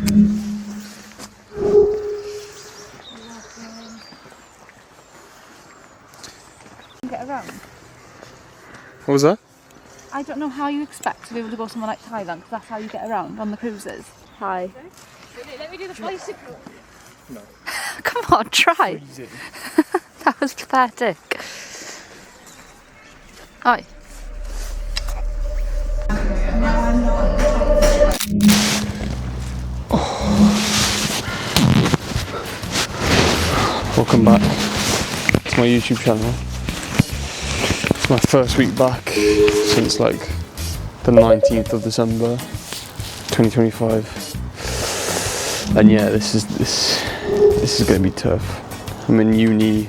Get around. What was that? I don't know how you expect to be able to go somewhere like Thailand, because that's how you get around on the cruises. Hi. Let me do the bicycle. No. Come on, try. That was pathetic. Hi. Welcome back to my YouTube channel. It's my first week back since like the 19th of December 2025. And yeah, this is going to be tough. I'm in uni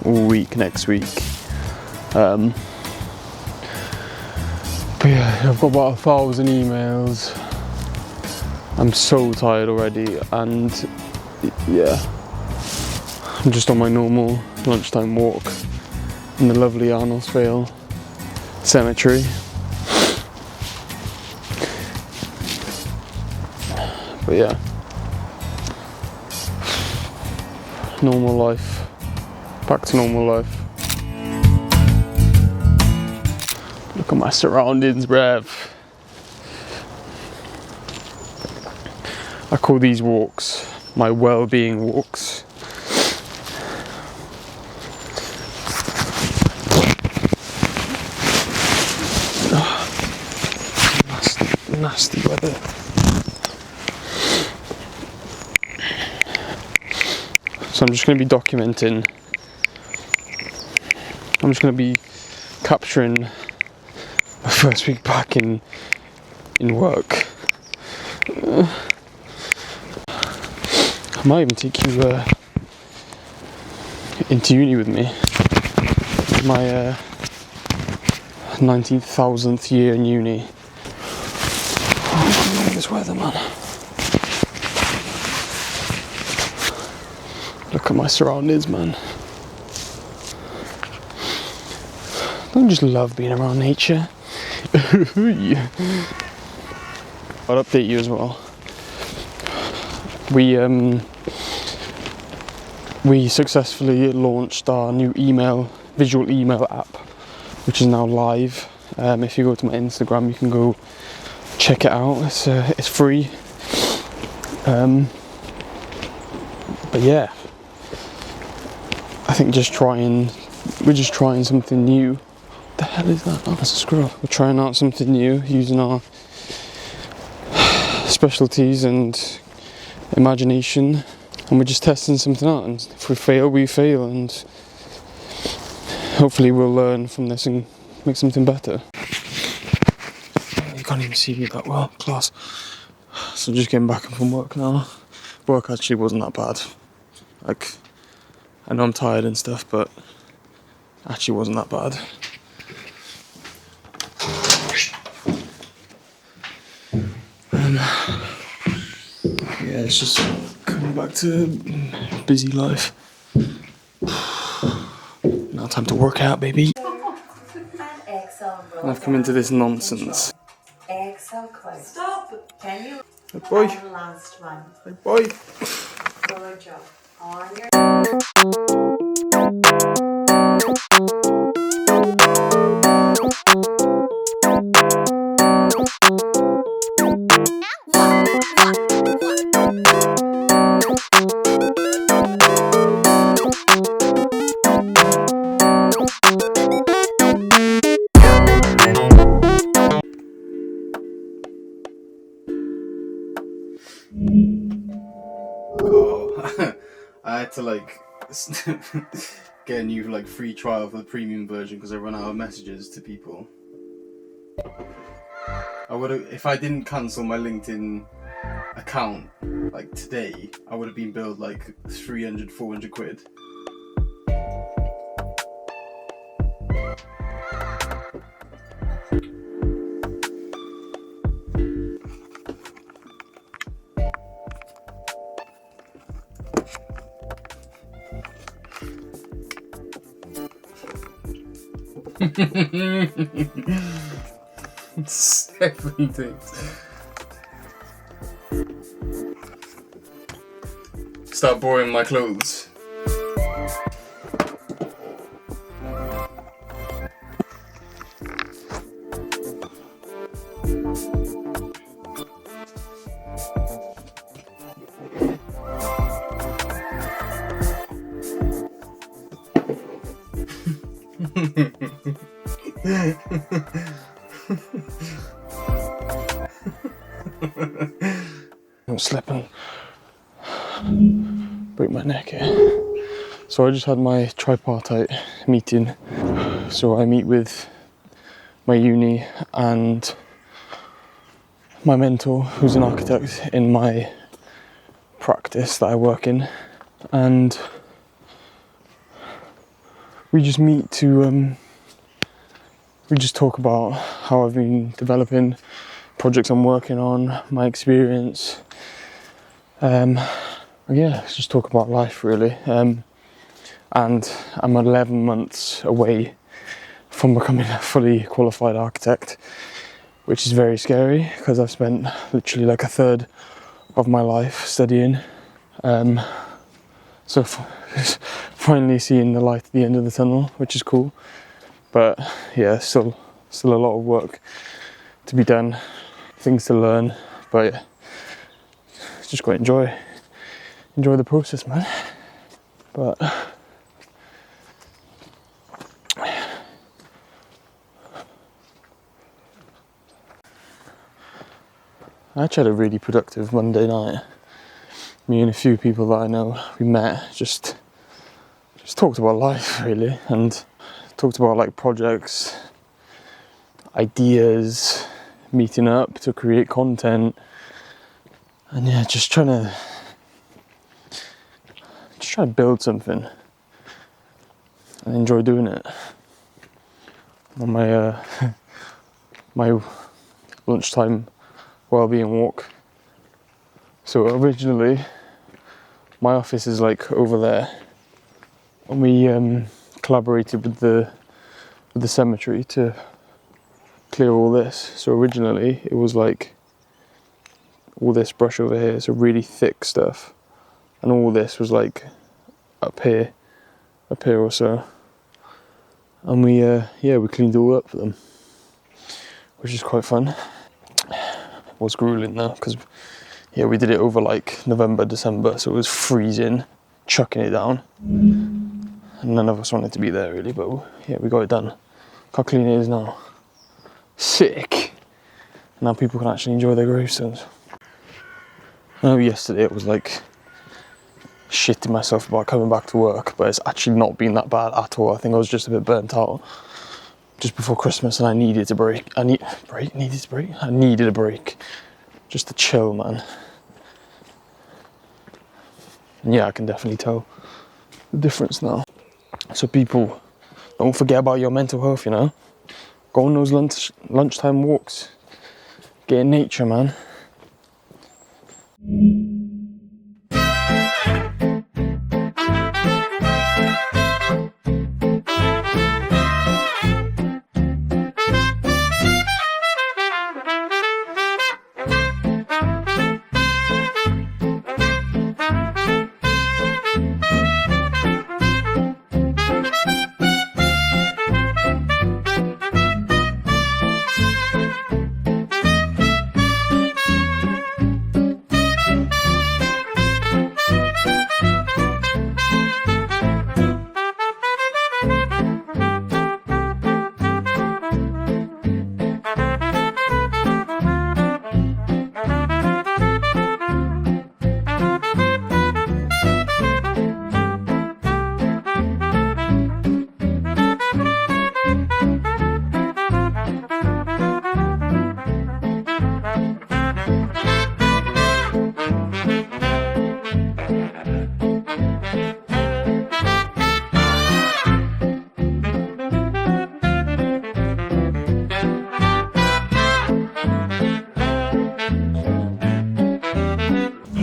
all week next week. But yeah, I've got about 1,000 emails. I'm so tired already, and yeah, I'm just on my normal lunchtime walk in the lovely Arnoldsvale Cemetery. But yeah, normal life, back to normal life. Look at my surroundings, bruv. I call these walks my well-being walks. Nasty weather. So I'm just going to be documenting. I'm just going to be capturing my first week back in work. I might even take you into uni with me. My 19,000th year in uni. Oh, this weather, man. Look at my surroundings, man. Don't just love being around nature. I'll update you as well. We successfully launched our new visual email app, which is now live. If you go to my Instagram, you can go check it out. It's free. But yeah, I think we're just trying something new. What the hell is that? Oh, that's a squirrel. We're trying out something new using our specialties and imagination, and we're just testing something out, and if we fail, we fail, and hopefully we'll learn from this and make something better. You can't even see me that well, class. So just getting back from work now. Work actually wasn't that bad. Like, I know I'm tired and stuff, but actually wasn't that bad. Yeah, it's just coming back to busy life. Now time to work out, baby. And I've come into this nonsense. Exhale, close. Stop. Can you? Hey boy. And the last one. Hey boy. Good job. On your. Oh, I had to get a new free trial for the premium version because I run out of messages to people. I would have, if I didn't cancel my LinkedIn account today, I would have been billed 300, 400 quid. Everything. start borrowing my clothes. I'm slipping. Break my neck here. So I just had my tripartite meeting. So I meet with my uni and my mentor, who's an architect in my practice that I work in, and we just meet to we just talk about how I've been developing, projects I'm working on, my experience. Yeah, just talk about life really. And I'm 11 months away from becoming a fully qualified architect, which is very scary because I've spent literally like a third of my life studying. So finally seeing the light at the end of the tunnel, which is cool. But yeah, still a lot of work to be done, things to learn, but just got to enjoy the process, man. But I actually had a really productive Monday night. Me and a few people that I know, we met, just talked about life really, and talked about like projects, ideas, meeting up to create content, and yeah, just trying to build something and enjoy doing it. On my my lunchtime wellbeing walk. So originally my office is like over there, and we collaborated with the cemetery to clear all this. So originally it was like all this brush over here, so really thick stuff, and all this was like up here or so, and we cleaned it all up for them, which is quite fun. It was grueling though, because we did it over like November, December, so it was freezing, chucking it down, and none of us wanted to be there really, but yeah, we got it done. Look how clean it is now. Sick. Now people can actually enjoy their gravestones. I know yesterday it was like shitting myself about coming back to work, but it's actually not been that bad at all. I think I was just a bit burnt out just before Christmas, and I needed a break. I needed a break, just to chill, man. And yeah, I can definitely tell the difference now. So people, don't forget about your mental health, you know. Go on those lunchtime walks. Get in nature, man.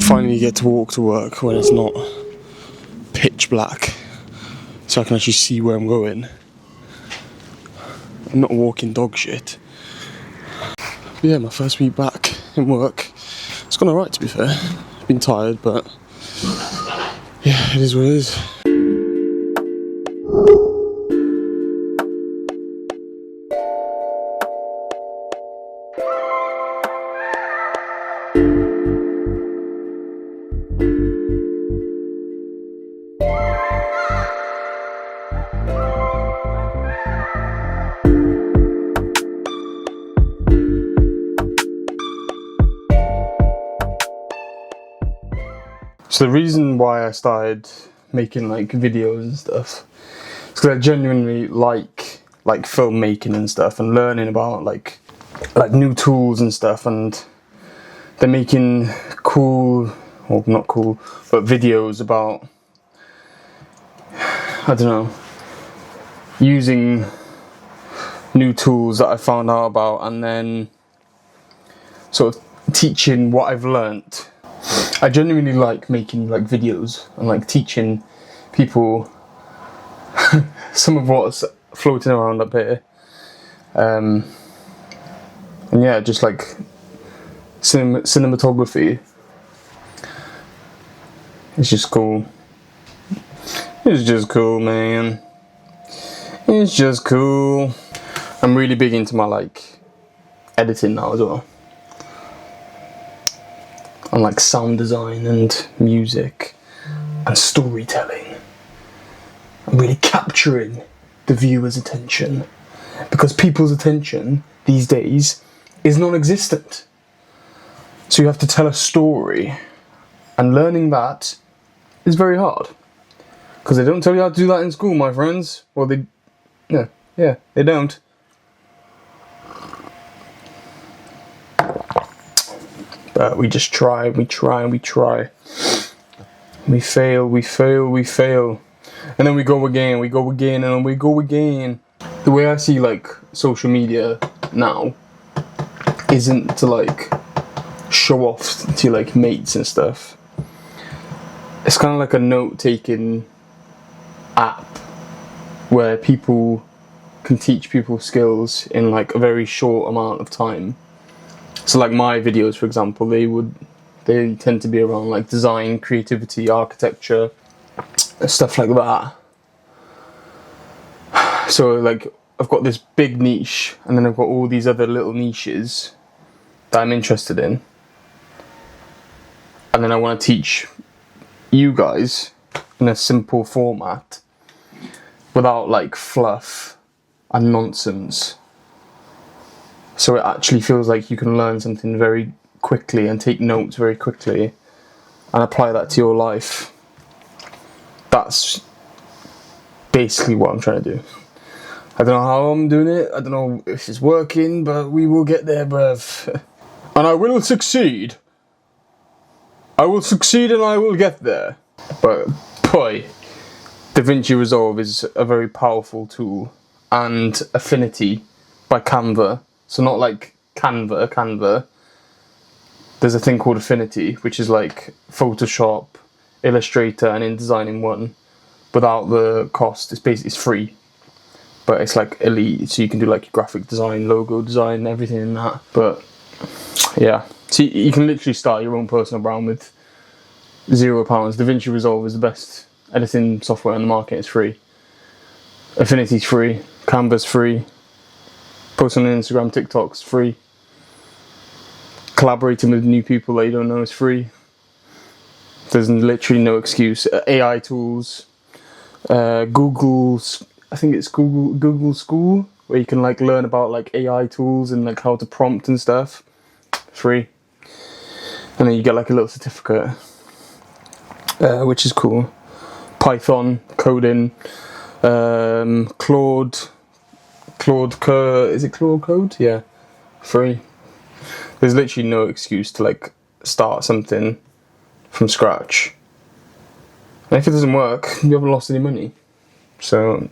Finally get to walk to work when it's not pitch black, so I can actually see where I'm going. I'm not walking dog shit. But yeah, my first week back in work, it's gone alright to be fair. Been tired, but Yeah, it is what it is. So the reason why I started making like videos and stuff is because I genuinely like filmmaking and stuff, and learning about like new tools and stuff, and they're making cool, or not cool, but videos about, I don't know, using new tools that I found out about, and then sort of teaching what I've learnt. I genuinely like making like videos and like teaching people some of what's floating around up here. And yeah, just like cinematography. It's just cool. It's just cool, man. It's just cool. I'm really big into my like editing now as well. And like sound design and music and storytelling. I'm really capturing the viewer's attention, because people's attention these days is non-existent. So you have to tell a story, and learning that is very hard, because they don't tell you how to do that in school, my friends. Well, they don't. But we just try, we try, we try. We fail, we fail, we fail. And then we go again, and then we go again. The way I see like social media now isn't to like show off to like mates and stuff. It's kind of like a note-taking app where people can teach people skills in like a very short amount of time. So like my videos, for example, they tend to be around like design, creativity, architecture, stuff like that. So like I've got this big niche, and then I've got all these other little niches that I'm interested in. And then I want to teach you guys in a simple format without like fluff and nonsense. So it actually feels like you can learn something very quickly and take notes very quickly and apply that to your life. That's basically what I'm trying to do. I don't know how I'm doing it, I don't know if it's working, but we will get there, bruv. And I will succeed. I will succeed and I will get there. But boy, DaVinci Resolve is a very powerful tool. And Affinity by Canva. So not like Canva. There's a thing called Affinity, which is like Photoshop, Illustrator, and InDesign in one, without the cost. It's free, but it's like elite, so you can do like graphic design, logo design, everything in that. But yeah, so you can literally start your own personal brand with £0. DaVinci Resolve is the best editing software on the market. It's free. Affinity's free. Canva's free. Posting on Instagram, TikTok's free. Collaborating with new people that you don't know is free. There's literally no excuse. AI tools, Google's, I think it's Google School, where you can like learn about like AI tools and like how to prompt and stuff. Free. And then you get like a little certificate, which is cool. Python, coding, Claude Code? Yeah, free. There's literally no excuse to like start something from scratch. And if it doesn't work, you haven't lost any money. So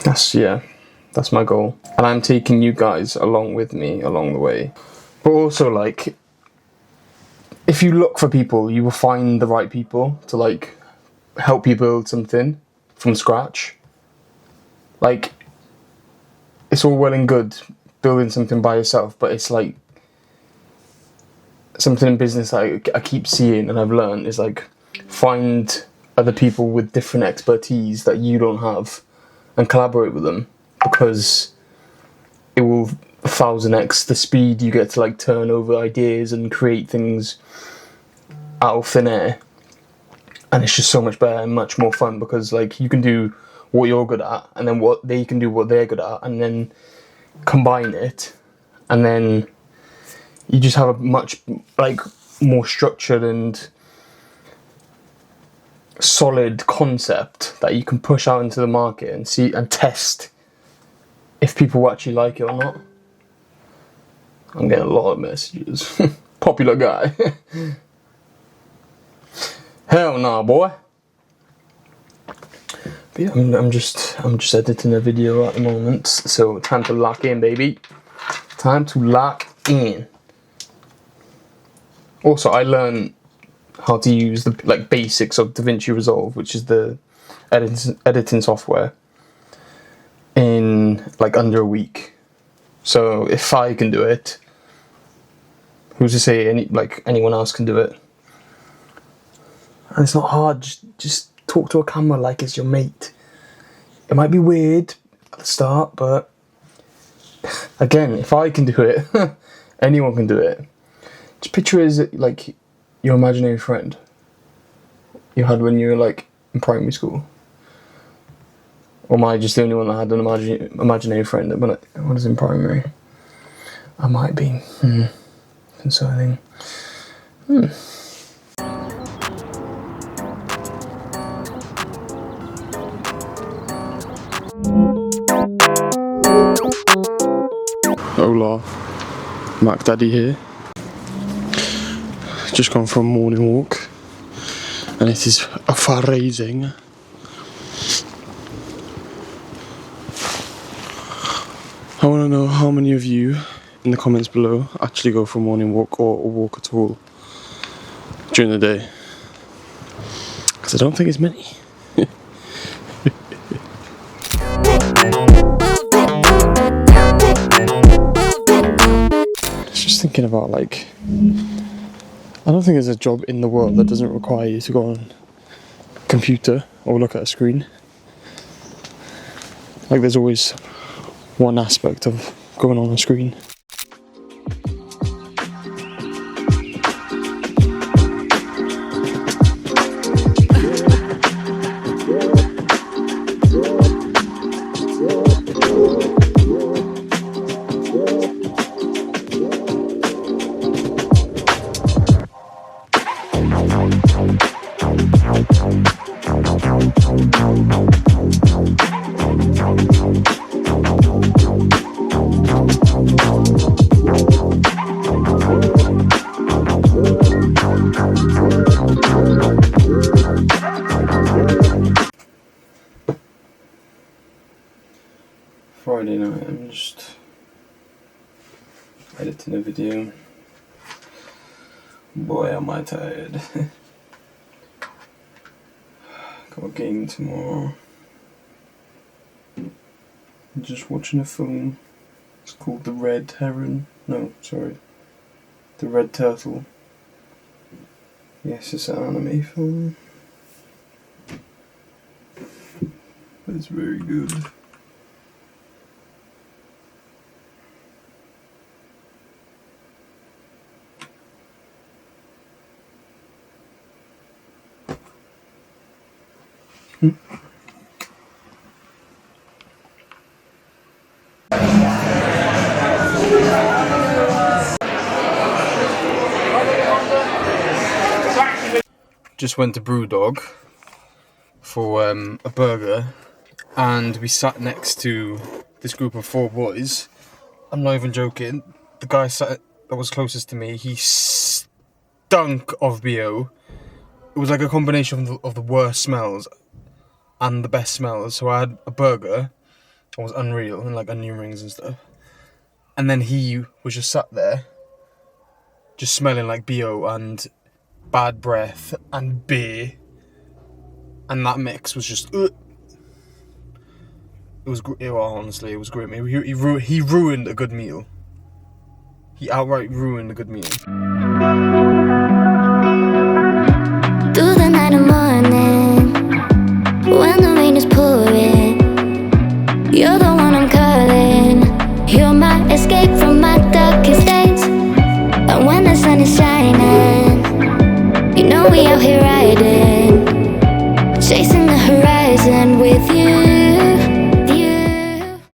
that's my goal. And I'm taking you guys along with me along the way. But also like, if you look for people, you will find the right people to like help you build something from scratch. Like, it's all well and good building something by yourself, but it's like something in business that I keep seeing and I've learned is like, find other people with different expertise that you don't have and collaborate with them, because it will 1000x the speed you get to like turn over ideas and create things out of thin air. And it's just so much better and much more fun, because like you can do what you're good at, and then what they can do what they're good at, and then combine it, and then you just have a much like more structured and solid concept that you can push out into the market and see and test if people actually like it or not. I'm getting a lot of messages. Popular guy. Hell nah, boy. But yeah, I'm just editing a video at the moment, so time to lock in, baby. Time to lock in. Also, I learned how to use the like basics of DaVinci Resolve, which is the editing software, in like under a week. So if I can do it, who's to say anyone else can do it? And it's not hard. Just talk to a camera like it's your mate. It might be weird at the start, but again, if I can do it, anyone can do it. Just picture it as like your imaginary friend you had when you were like in primary school. Or am I just the only one that had an imaginary friend when I was in primary? I might be. Concerning. Hola, Mac Daddy here. Just gone for a morning walk, and it is amazing. I want to know how many of you in the comments below actually go for a morning walk or walk at all during the day, because I don't think it's many. Just thinking about like, I don't think there's a job in the world that doesn't require you to go on a computer or look at a screen. Like there's always one aspect of going on a screen. Friday night, I'm just editing a video. Boy, am I tired. Got a game tomorrow. I'm just watching a film. It's called The Red Heron. No, sorry. The Red Turtle. Yes, it's an anime film. But it's very good. Just went to Brewdog for a burger, and we sat next to this group of 4 boys. I'm not even joking. The guy that was closest to me, he stunk of BO. It was like a combination of the worst smells and the best smells. So I had a burger, it was unreal, and like onion rings and stuff. And then he was just sat there, just smelling like BO and bad breath and beer, and that mix was just it was honestly, it was grim. He ruined a good meal. He outright ruined a good meal. Through the night and morning, when the rain is pouring, you're the one I'm calling. You're my escape from my darkest days. And when the sun is shining, you know we out here riding.